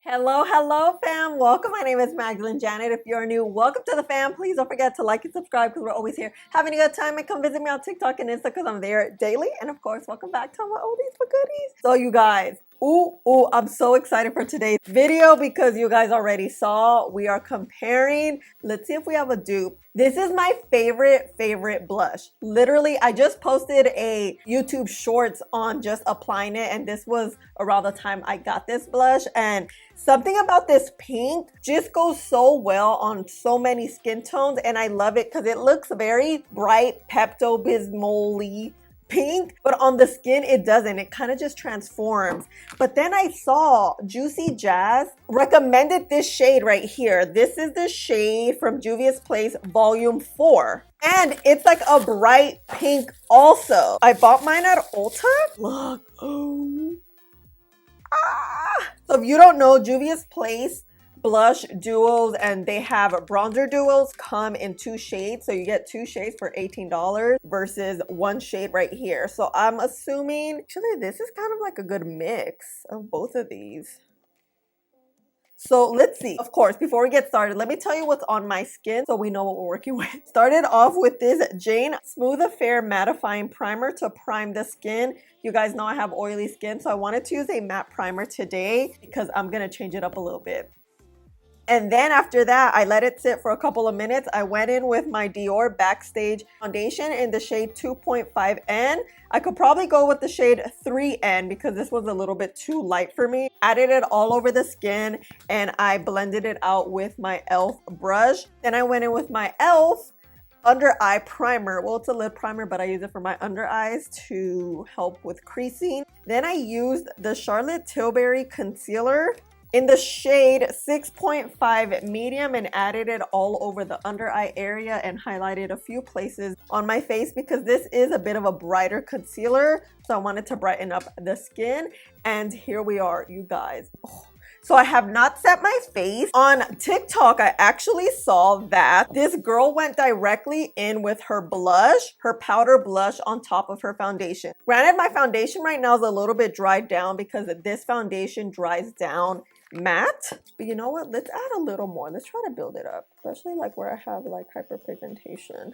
Hello fam, welcome. My name is MagdalineJanet. If you're new, welcome to the fam. Please don't forget to like and subscribe because we're always here having a good time, and come visit me on TikTok and Insta because I'm there daily. And of course, welcome back to my oldies but goodies. So you guys, I'm so excited for today's video because you guys already saw we are comparing. Let's see if we have a dupe. This is my favorite blush. Literally, I just posted a YouTube shorts on just applying it, and this was around the time I got this blush, and something about this pink just goes so well on so many skin tones, and I love it because it looks very bright, Pepto-Bismol-y pink, but on the skin it doesn't. It kind of just transforms. But then I saw JUVIA'S recommended this shade right here. This is the shade from Juvia's Place Volume 4, and it's like a bright pink also. I bought mine at Ulta. Look. So if you don't know, Juvia's Place blush duos, and they have bronzer duos, come in 2 shades. So you get 2 shades for $18 versus 1 shade right here. So I'm assuming actually this is kind of like a good mix of both of these. So let's see. Of course, before we get started, let me tell you what's on my skin so we know what we're working with. Started off with this Jane Smooth Affair Mattifying Primer to prime the skin. You guys know I have oily skin, so I wanted to use a matte primer today because I'm gonna change it up a little bit. And then after that, I let it sit for a couple of minutes. I went in with my DIOR Backstage foundation in the shade 2.5N. I could probably go with the shade 3N because this was a little bit too light for me. Added it all over the skin, and I blended it out with my e.l.f. brush. Then I went in with my e.l.f. under eye primer. Well, it's a lid primer, but I use it for my under eyes to help with creasing. Then I used the Charlotte Tilbury concealer in the shade 6.5 medium and added it all over the under eye area and highlighted a few places on my face because this is a bit of a brighter concealer. So I wanted to brighten up the skin, and here we are, you guys. So I have not set my face. On TikTok, I actually saw that this girl went directly in with her blush, her powder blush on top of her foundation. Granted, my foundation right now is a little bit dried down because this foundation dries down matte, but you know what, let's add a little more. Let's try to build it up, especially like where I have like hyperpigmentation.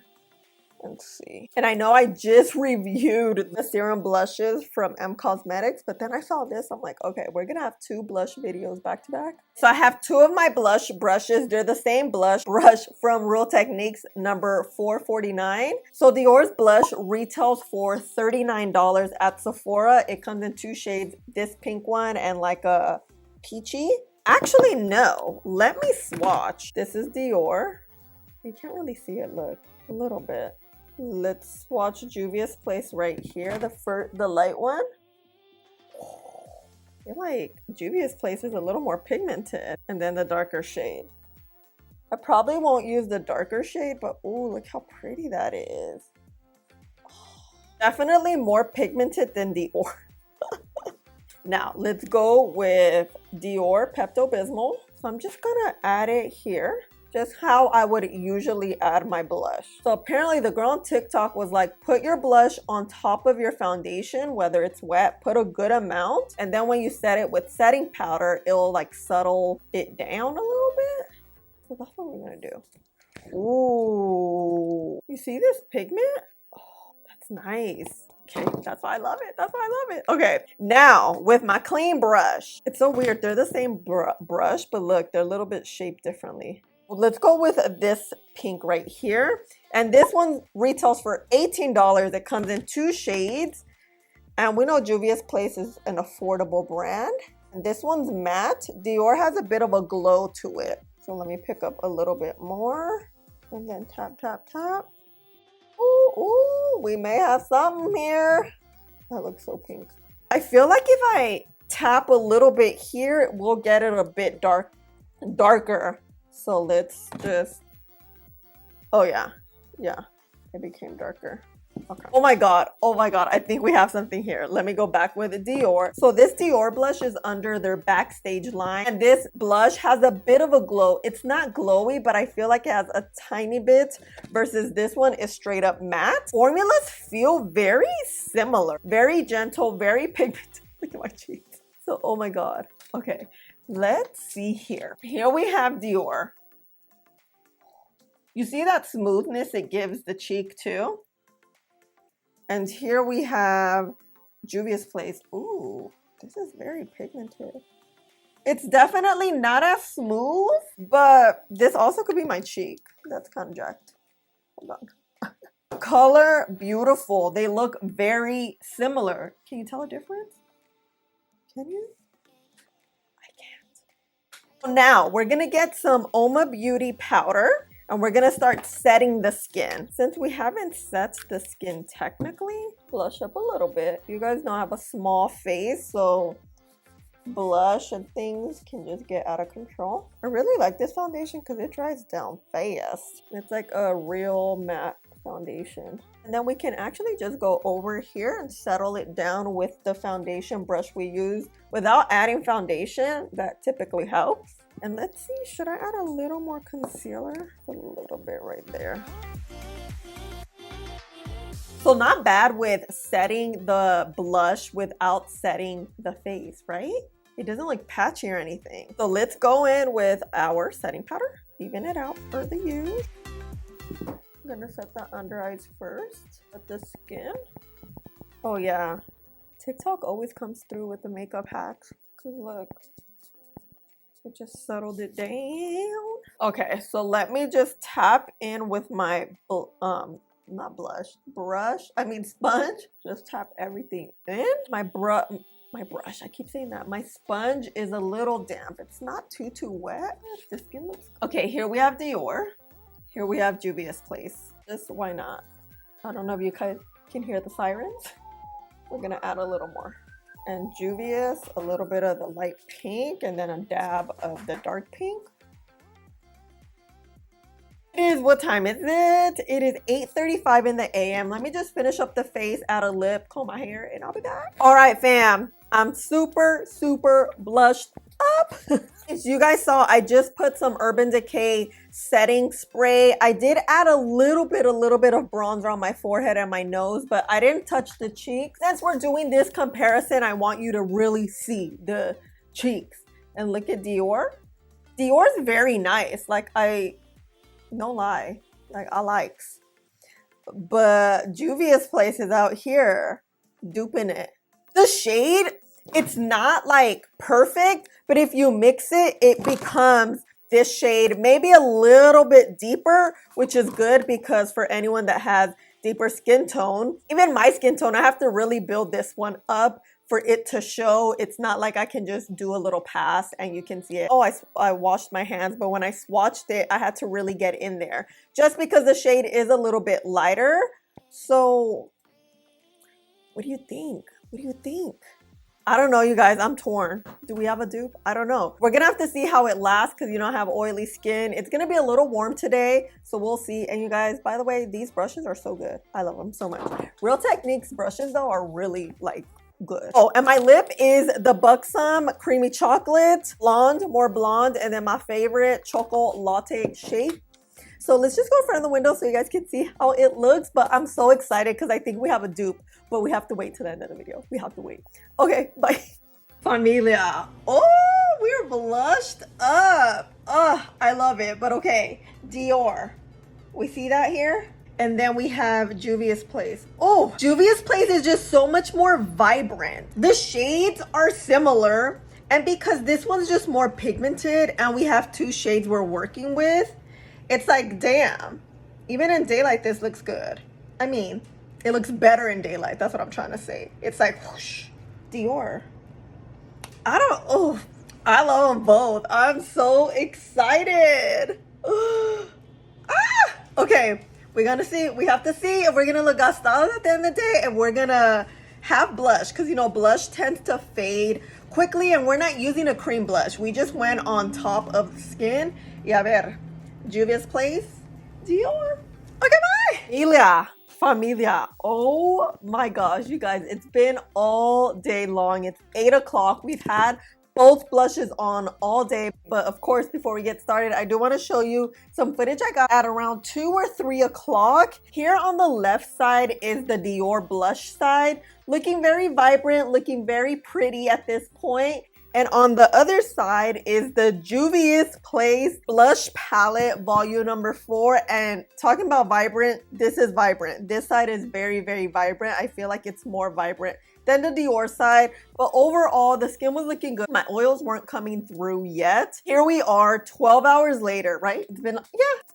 Let's see. And I know I just reviewed the serum blushes from M Cosmetics, but then I saw this. I'm like, okay, we're gonna have 2 blush videos back to back. So I have 2 of my blush brushes. They're the same blush brush from Real Techniques number 449. So DIOR's blush retails for $39 at Sephora. It comes in 2 shades, this pink one and like a peachy. Actually, no. Let me swatch. This is DIOR. You can't really see it, look, a little bit. Let's swatch Juvia's Place right here, the light one. I feel like Juvia's Place is a little more pigmented, and then the darker shade. I probably won't use the darker shade, but ooh, look how pretty that is. Definitely more pigmented than DIOR. Now let's go with DIOR Pepto-Bismol. So I'm just gonna add it here, just how I would usually add my blush. So apparently the girl on TikTok was like, put your blush on top of your foundation, whether it's wet, put a good amount, and then when you set it with setting powder, it'll like settle it down a little bit. So that's what we're gonna do. Ooh, you see this pigment? Oh, that's nice. Okay, that's why I love it. That's why I love it. Okay, now with my clean brush. It's so weird. They're the same brush, but look, they're a little bit shaped differently. Well, let's go with this pink right here. And this one retails for $18. It comes in 2 shades. And we know Juvia's Place is an affordable brand. And this one's matte. DIOR has a bit of a glow to it. So let me pick up a little bit more. And then tap, tap, tap. Ooh, we may have something here. That looks so pink. I feel like if I tap a little bit here, it will get it a bit darker. So let's just, oh yeah, it became darker. Okay. Oh my god, I think we have something here. Let me go back with DIOR. So this DIOR blush is under their Backstage line, and this blush has a bit of a glow. It's not glowy, but I feel like it has a tiny bit, versus this one is straight up matte. Formulas feel very similar, very gentle, very pigmented. Look at my cheeks. So oh my god. Okay, Let's see here. Here we have Dior. You see that smoothness it gives the cheek too? And here we have Juvia's Place. Ooh, this is very pigmented. It's definitely not as smooth, but this also could be my cheek. That's kind of jacked. Hold on. Color, beautiful. They look very similar. Can you tell a difference? Can you? I can't. Now, we're going to get some Oma Beauty powder. And we're gonna start setting the skin. Since we haven't set the skin technically, blush up a little bit. You guys know I have a small face, so blush and things can just get out of control. I really like this foundation because it dries down fast. It's like a real matte foundation. And then we can actually just go over here and settle it down with the foundation brush we use without adding foundation. That typically helps. And let's see, should I add a little more concealer? A little bit right there. So not bad with setting the blush without setting the face, right? It doesn't look patchy or anything. So let's go in with our setting powder. Even it out for the use. I'm gonna set the under eyes first. Set the skin. Oh yeah, TikTok always comes through with the makeup hacks. Cause look. It just settled it down. Okay, so let me just tap in with my not blush, sponge. Just tap everything in. My brush, I keep saying that. My sponge is a little damp. It's not too wet. The skin looks... Okay, here we have Dior. Here we have Juvia's Place. Just why not? I don't know if you can hear the sirens. We're gonna add a little more. And Juvia's, a little bit of the light pink and then a dab of the dark pink. It is, what time is it? It is 8:35 in the AM. Let me just finish up the face, add a lip, comb my hair, and I'll be back. All right, fam. I'm super blushed up. As you guys saw, I just put some Urban Decay setting spray. I did add a little bit of bronzer on my forehead and my nose, but I didn't touch the cheeks. Since we're doing this comparison, I want you to really see the cheeks. And look at Dior. Dior's very nice. Like, no lie, like I likes. But Juvia's Place is out here duping it. The shade, it's not like perfect, but if you mix it, it becomes this shade, maybe a little bit deeper, which is good because for anyone that has deeper skin tone, even my skin tone, I have to really build this one up for it to show. It's not like I can just do a little pass and you can see it. Oh, I washed my hands, but when I swatched it, I had to really get in there just because the shade is a little bit lighter. So what do you think? What do you think? I don't know, you guys. I'm torn. Do we have a dupe? I don't know. We're gonna have to see how it lasts because, you know, I have oily skin. It's gonna be a little warm today, so we'll see. And you guys, by the way, these brushes are so good. I love them so much. Real Techniques brushes, though, are really, like, good. Oh, and my lip is the Buxom Creamy Chocolate Blonde, more blonde, and then my favorite Choco Latte shade. So let's just go in front of the window so you guys can see how it looks. But I'm so excited because I think we have a dupe, but we have to wait till the end of the video. We have to wait. Okay, bye. Familia. Oh, we're blushed up. Oh, I love it. But okay, Dior. We see that here? And then we have Juvia's Place. Oh, Juvia's Place is just so much more vibrant. The shades are similar. And because this one's just more pigmented and we have two shades we're working with, it's like, damn, even in daylight, this looks good. I mean, it looks better in daylight. That's what I'm trying to say. It's like, whoosh, Dior. I love them both. I'm so excited. Okay, we're gonna see. We have to see if we're gonna look gastados at the end of the day and we're gonna have blush. Because, you know, blush tends to fade quickly and we're not using a cream blush. We just went on top of the skin. Y a ver. Juvia's Place, Dior. Okay, bye. Familia. Oh my gosh, you guys, it's been all day long. It's 8 o'clock. We've had both blushes on all day. But of course, before we get started, I do want to show you some footage I got at around 2 or 3 o'clock. Here on the left side is the Dior blush side. Looking very vibrant, looking very pretty at this point. And on the other side is the Juvia's Place Blush Palette Volume number 4. And talking about vibrant, this is vibrant. This side is very, very vibrant. I feel like it's more vibrant than the Dior side. But overall, the skin was looking good. My oils weren't coming through yet. Here we are 12 hours later, right? It's been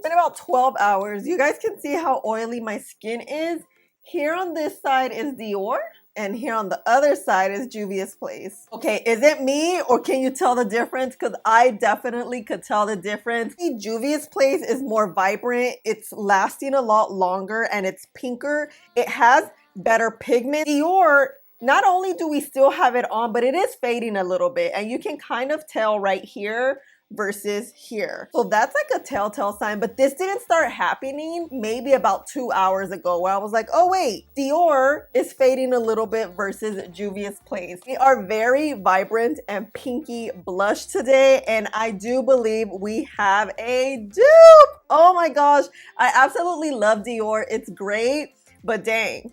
about 12 hours. You guys can see how oily my skin is. Here on this side is Dior. And here on the other side is Juvia's Place. Okay, is it me or can you tell the difference? Because I definitely could tell the difference. Juvia's Place is more vibrant. It's lasting a lot longer and it's pinker. It has better pigment. Dior, not only do we still have it on, but it is fading a little bit. And you can kind of tell right here versus here. So that's like a telltale sign, but this didn't start happening maybe about 2 hours ago where I was like, oh wait, Dior is fading a little bit versus Juvia's Place. We are very vibrant and pinky blush today, and I do believe we have a dupe. Oh my gosh, I absolutely love Dior. It's great, but dang,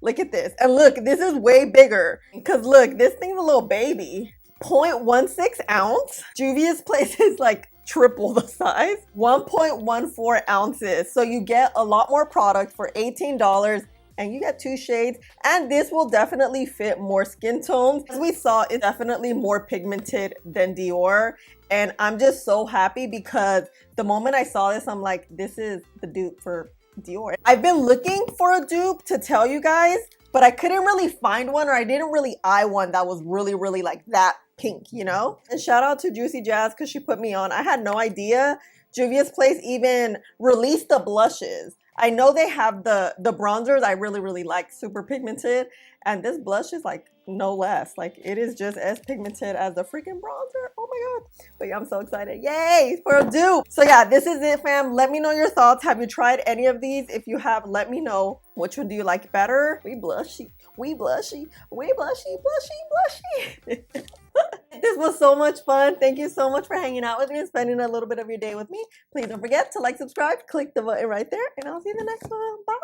look at this. And look, this is way bigger because look, this thing's a little baby. 0.16 ounce. Juvia's Place is like triple the size. 1.14 ounces. So you get a lot more product for $18 and you get 2 shades. And this will definitely fit more skin tones. As we saw, it's definitely more pigmented than Dior. And I'm just so happy because the moment I saw this, I'm like, this is the dupe for Dior. I've been looking for a dupe to tell you guys, but I couldn't really find one, or I didn't really eye one that was really like that pink, you know? And shout out to Juicy Jazz because she put me on. I had no idea Juvia's Place even released the blushes. I know they have the bronzers I really like, super pigmented, and this blush is like no less. Like it is just as pigmented as the freaking bronzer. Oh my god. But yeah, I'm so excited. Yay for a dupe. So yeah, this is it, fam. Let me know your thoughts. Have you tried any of these? If you have, let me know. Which one do you like better? We blushy, we blushy, we blushy, blushy. This was so much fun. Thank you so much for hanging out with me and spending a little bit of your day with me. Please don't forget to like, subscribe, click the button right there, and I'll see you in the next one. Bye.